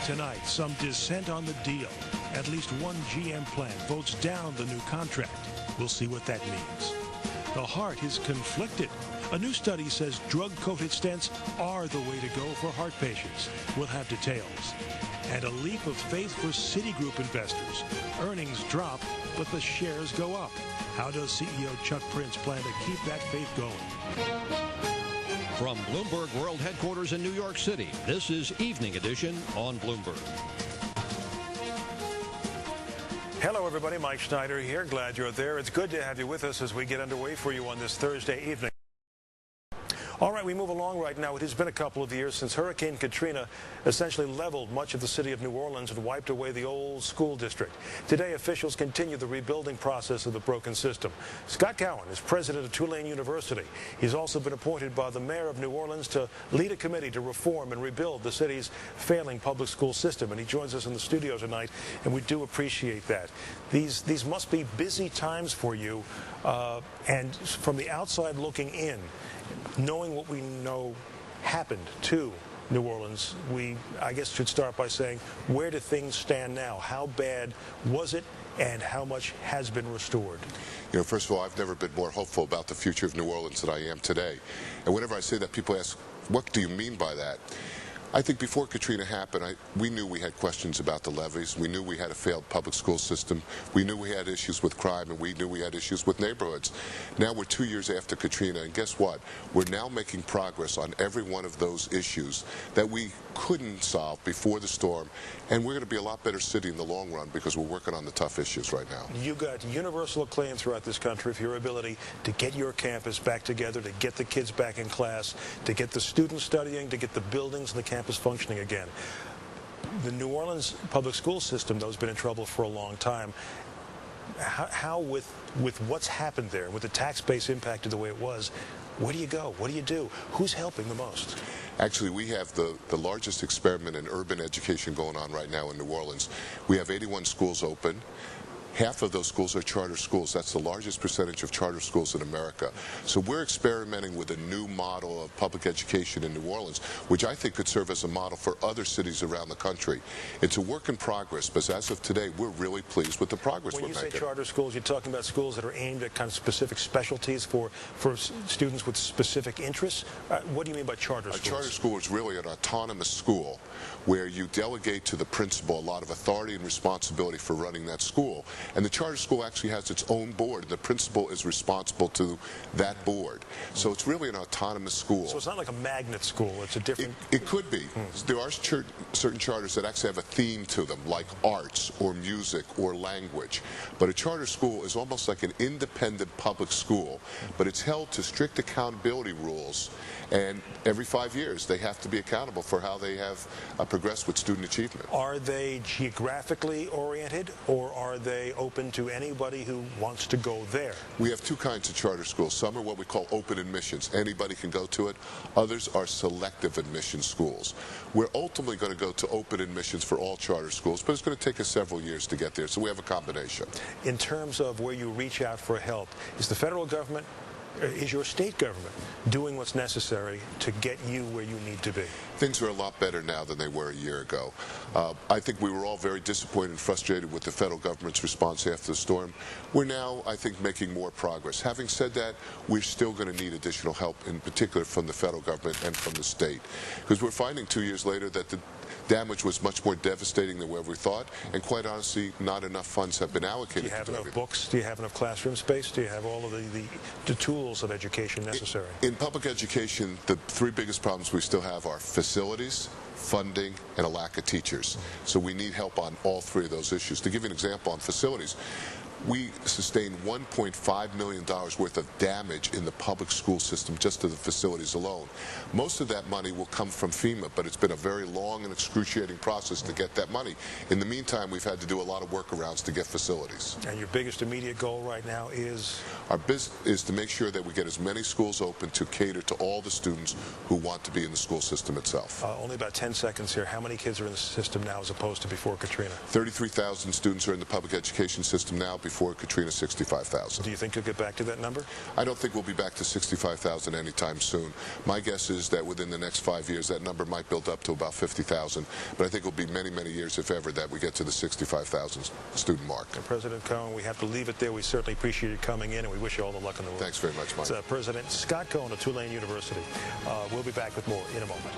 Tonight, some dissent on the deal. At least one GM plant votes down the new contract. We'll see what that means. The heart is conflicted. A new study says drug-coated stents are the way to go for heart patients. We'll have details. And a leap of faith for Citigroup investors. Earnings drop, but the shares go up. How does CEO Chuck Prince plan to keep that faith going? From Bloomberg World Headquarters in New York City, this is Evening Edition on Bloomberg. Hello, everybody. Mike Schneider here. Glad you're there. It's good to have you with us as we get underway for you on this Thursday evening. All right, we move along right now. It has been a couple of years since Hurricane Katrina essentially leveled much of the city of New Orleans and wiped away the old school district. Today, officials continue the rebuilding process of the broken system. Scott Cowan is president of Tulane University. He's also been appointed by the mayor of New Orleans to lead a committee to reform and rebuild the city's failing public school system. And he joins us in the studio tonight, and we do appreciate that. These must be busy times for you, and from the outside looking in, knowing what we know happened to New Orleans, we, I guess, should start by saying, where do things stand now? How bad was it, and how much has been restored? You know, first of all, I've never been more hopeful about the future of New Orleans than I am today. And whenever I say that, people ask, what do you mean by that? I think before Katrina happened, we knew we had questions about the levees. We knew we had a failed public school system. We knew we had issues with crime, and we knew we had issues with neighborhoods. Now we're 2 years after Katrina, and guess what? We're now making progress on every one of those issues that we couldn't solve before the storm, and we're going to be a lot better city in the long run because we're working on the tough issues right now. You got universal acclaim throughout this country for your ability to get your campus back together, to get the kids back in class, to get the students studying, to get the buildings and the campus functioning again. The New Orleans public school system, though, has been in trouble for a long time. How with what's happened there, with the tax base impacted the way it was, where do you go? What do you do? Who's helping the most? Actually, we have the largest experiment in urban education going on right now in New Orleans. We have 81 schools open. Half of those schools are charter schools. That's the largest percentage of charter schools in America. So we're experimenting with a new model of public education in New Orleans, which I think could serve as a model for other cities around the country. It's a work in progress, but as of today, we're really pleased with the progress we're making. When you say charter schools, you're talking about schools that are aimed at kind of specific specialties for students with specific interests? What do you mean by charter schools? A charter school is really an autonomous school where you delegate to the principal a lot of authority and responsibility for running that school. And the charter school actually has its own board. The principal is responsible to that board. So it's really an autonomous school. So it's not like a magnet school. It's a different... It could be. There are certain charters that actually have a theme to them, like arts or music or language. But a charter school is almost like an independent public school, but it's held to strict accountability rules. And every 5 years, they have to be accountable for how they have progressed with student achievement. Are they geographically oriented, or are they open to anybody who wants to go there? We have two kinds of charter schools. Some are what we call open admissions. Anybody can go to it. Others are selective admission schools. We're ultimately going to go to open admissions for all charter schools, but it's going to take us several years to get there, so we have a combination. In terms of where you reach out for help, is the federal government, is your state government doing what's necessary to get you where you need to be? Things are a lot better now than they were a year ago. I think we were all very disappointed and frustrated with the federal government's response after the storm. We're now, I think, making more progress. Having said that, we're still going to need additional help, in particular from the federal government and from the state. Because we're finding 2 years later that the damage was much more devastating than what we thought, and quite honestly, not enough funds have been allocated. Do you have enough books? Do you have enough classroom space? Do you have all of the tools of education necessary? In public education, the three biggest problems we still have are facilities, funding, and a lack of teachers. So we need help on all three of those issues. To give you an example on facilities, we sustained $1.5 million worth of damage in the public school system just to the facilities alone. Most of that money will come from FEMA, but it's been a very long and excruciating process to get that money. In the meantime, we've had to do a lot of workarounds to get facilities. And your biggest immediate goal right now is? Our business is to make sure that we get as many schools open to cater to all the students who want to be in the school system itself. Only about 10 seconds here. How many kids are in the system now as opposed to before Katrina? 33,000 students are in the public education system now. before Katrina, 65,000. Do you think you'll get back to that number? I don't think we'll be back to 65,000 anytime soon. My guess is that within the next 5 years, that number might build up to about 50,000. But I think it'll be many, many years, if ever, that we get to the 65,000 student mark. And President Cohen, we have to leave it there. We certainly appreciate you coming in, and we wish you all the luck in the world. Thanks very much, Mike. It's President Scott Cohen of Tulane University. We'll be back with more in a moment.